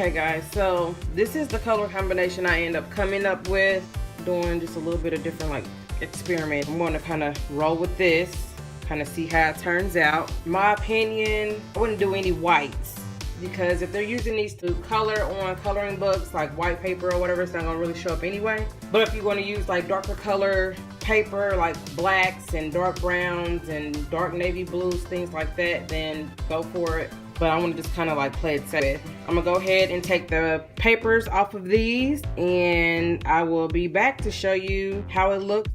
Okay guys, so this is the color combination I end up coming up with, doing just a little bit of different like experiment. I'm going to kind of roll with this, kind of see how it turns out. My opinion, I wouldn't do any whites, because if they're using these to color on coloring books like white paper or whatever, it's not going to really show up anyway. But if you want to use like darker color paper like blacks and dark browns and dark navy blues, things like that, then go for it. But I want to just kind of like play it safe. I'm gonna go ahead and take the papers off of these, and I will be back to show you how it looks.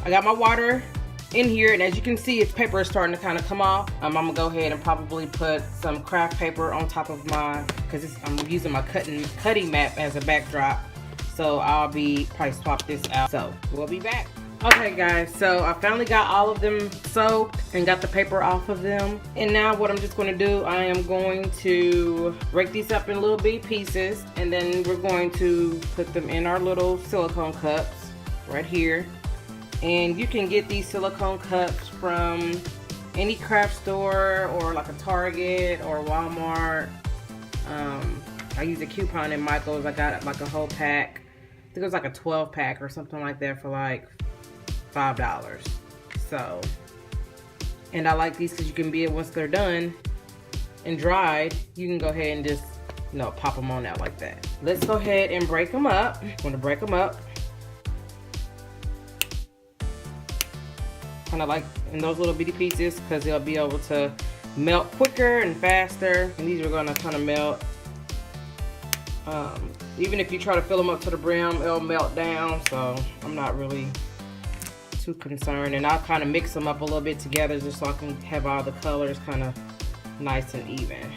I got my water in here, and as you can see, its paper is starting to kind of come off. I'm gonna go ahead and probably put some craft paper on top of my, because I'm using my cutting map as a backdrop. So I'll be probably swap this out. So we'll be back. Okay guys, so I finally got all of them soaked and got the paper off of them. And now what I'm just going to do, I am going to break these up in little bitty pieces, and then we're going to put them in our little silicone cups right here. And you can get these silicone cups from any craft store or like a Target or Walmart. I used a coupon in Michael's. I got like a whole pack. I think it was like a 12 pack or something like that for like $5. So, and I like these because you can be, once they're done and dried, you can go ahead and just, you know, pop them on out like that. Let's go ahead and break them up. I'm going to break them up kind of like in those little bitty pieces, because they'll be able to melt quicker and faster, and these are going to kind of melt. Even if you try to fill them up to the brim, it'll melt down, so I'm not really too concerned. And I'll kind of mix them up a little bit together just so I can have all the colors kind of nice and even.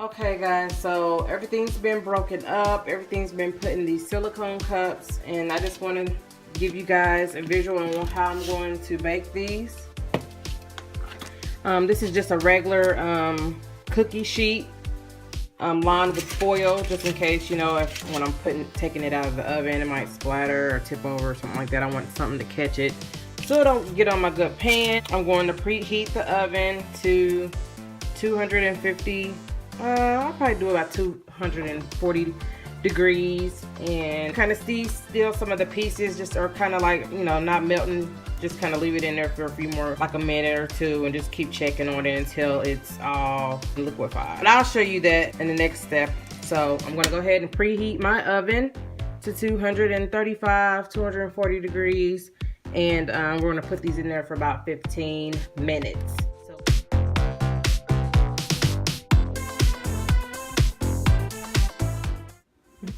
Okay guys, so everything's been broken up, everything's been put in these silicone cups, and I just want to give you guys a visual on how I'm going to bake these. This is just a regular cookie sheet lined with foil, just in case, you know, if when I'm taking it out of the oven, it might splatter or tip over or something like that. I want something to catch it so it don't get on my good pan. I'm going to preheat the oven to 250. I'll probably do about 240 degrees, and kind of see still some of the pieces just are kind of like, you know, not melting. Just kind of leave it in there for a few more, like a minute or two, and just keep checking on it until it's all liquefied. But I'll show you that in the next step. So I'm going to go ahead and preheat my oven to 235, 240 degrees, and we're going to put these in there for about 15 minutes.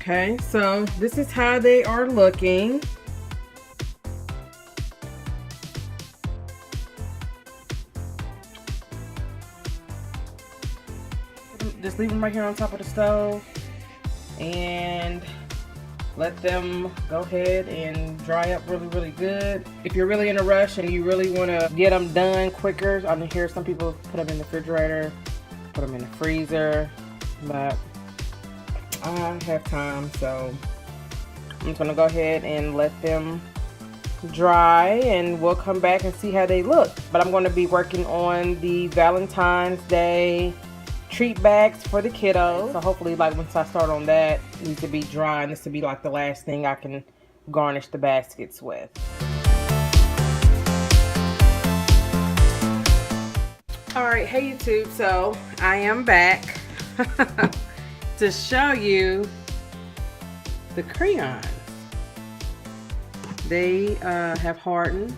Okay, so this is how they are looking. Just leave them right here on top of the stove and let them go ahead and dry up really good. If you're really in a rush and you really want to get them done quicker, I mean, here some people put them in the refrigerator, put them in the freezer, but I have time, so I'm just gonna go ahead and let them dry, and we'll come back and see how they look. But I'm going to be working on the Valentine's Day treat bags for the kiddos, so hopefully, like, once I start on that, it needs to be dry, and this will be like the last thing I can garnish the baskets with. Alright, hey YouTube, so I am back to show you the crayons. They have hardened,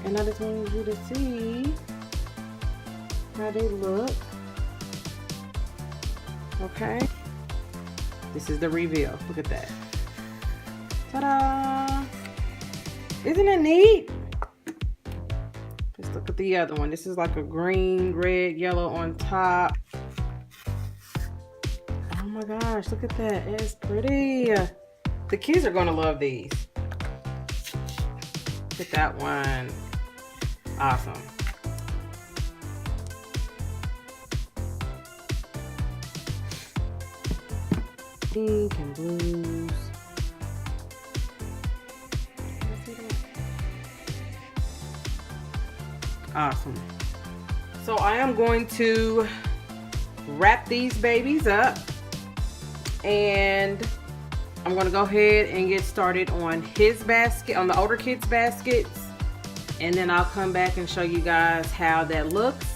and I just wanted you to see how they look. Okay, this is the reveal. Look at that. Ta-da! Isn't it neat? Let's look at the other one. This is like a green, red, yellow on top. Oh my gosh, look at that. It's pretty. The kids are going to love these. Look at that one. Awesome. pink and blues. Awesome. So I am going to wrap these babies up, and I'm going to go ahead and get started on his basket, on the older kids' baskets, and then I'll come back and show you guys how that looks,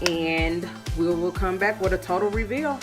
and we will come back with a total reveal.